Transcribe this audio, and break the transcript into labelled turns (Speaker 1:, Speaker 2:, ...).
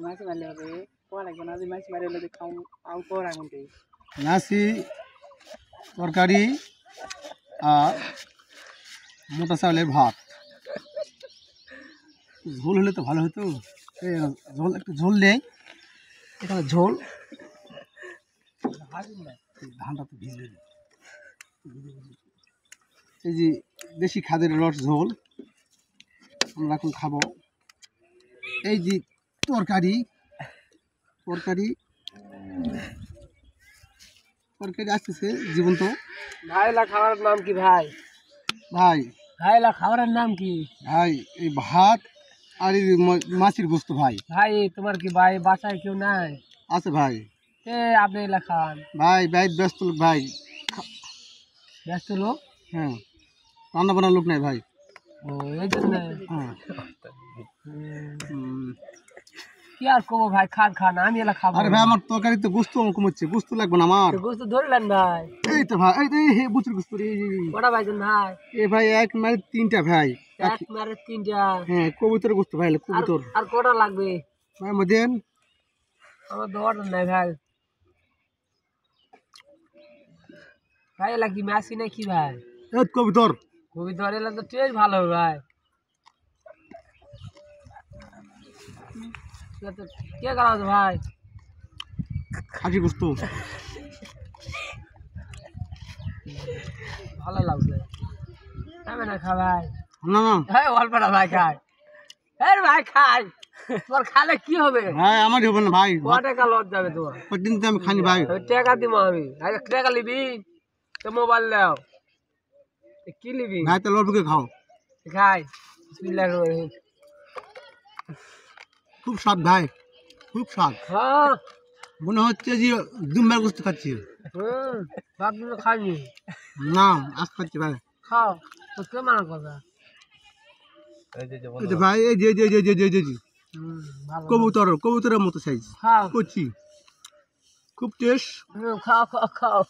Speaker 1: মাছ মারলে হবে কোয়া লাগবে না মাছ মারলে খাও আউ কোয়া রাখুন
Speaker 2: নাসি তরকারি আর মোটা চাউলের ভাত ঝোল হলে তো ভালো হতো ঝোল একটু ঝোল নেই এখানে ঝোল ধানটা তো ভিজবে না। এই যে দেশি খাদের রস ঝোল আমরা এখন খাবো। এই যে তরকারি তরকারি তরকারি আসতেছে জীবন্ত।
Speaker 1: ভাইলা খাবারের নাম কি ভাই?
Speaker 2: ভাই
Speaker 1: ভাইলা খাবারের নাম কি
Speaker 2: ভাই এই ভাত আর এই মাছের গোস্ত ভাই।
Speaker 1: ভাই তোমার কি ভাই বাসায় কেউ নাই?
Speaker 2: আছে ভাই।
Speaker 1: কে আপনি এলা খান?
Speaker 2: ভাই ভাই ব্যস্ত লোক ভাই।
Speaker 1: ব্যস্ত লোক?
Speaker 2: হ্যাঁ রান্না বান্নার লোক নাই ভাই।
Speaker 1: ও এই জন্য
Speaker 2: হ্যাঁ
Speaker 1: কি আর করবো ভাই খান খান আমি এলা খাবো।
Speaker 2: আরে ভাই আমার তরকারি তো গোস্ত কমছে গোস্ত লাগবে না আমার।
Speaker 1: গোস্ত ধরলেন ভাই?
Speaker 2: এই তো ভাই এই হে বুচুর গোস্ত
Speaker 1: কটা ভাইছেন ভাই?
Speaker 2: এই ভাই এক মারে তিনটা ভাই।
Speaker 1: এক মারে তিনটা?
Speaker 2: হ্যাঁ কবুতর গোস্ত ভাই কবুতর।
Speaker 1: আর কটা লাগবে
Speaker 2: ভাই মদেন?
Speaker 1: আমার তো অর্ডার নাই ভাই। ভাই এলা কি মাছি নাকি ভাই?
Speaker 2: এই কবুতর
Speaker 1: কবুতর এলা তো টেস্ট ভালো ভাই। কে খাওয়াছে ভাই?
Speaker 2: খাসি গোস্ত
Speaker 1: ভালো লাগছে খাবে না খা ভাই?
Speaker 2: না না
Speaker 1: হ্যাঁ অল্পটা ভাই খাই ভাই খাই তোমার খালে কি হবে
Speaker 2: ভাই আমার হবে না ভাই।
Speaker 1: ক টাকা লস যাবে তোমার?
Speaker 2: কদিন তো আমি খানি ভাই।
Speaker 1: টাকা দিব আমি টাকা নিবি তো মোবাইল দাও কি নিবি
Speaker 2: ভাই তো লড়বুকে খাও।
Speaker 1: খাই বিসমিল্লাহির রহমানির রহিম।
Speaker 2: খুব স্বাদ ভাই খুব স্বাদ।
Speaker 1: হ্যাঁ
Speaker 2: মনে হচ্ছে যে দুম্বার গোস্ত খাচ্ছি।
Speaker 1: ভাবছি তো খাইনি।
Speaker 2: না আজ খাচ্ছি ভাই।
Speaker 1: খাও তো কে মানা কথা?
Speaker 2: এই যে ভাই এই যে যে যে যে যে যে
Speaker 1: ভালো
Speaker 2: কবুতরের মতো সাইজ
Speaker 1: খাও
Speaker 2: করছি খুব টেস্ট।
Speaker 1: খাও খাও খাও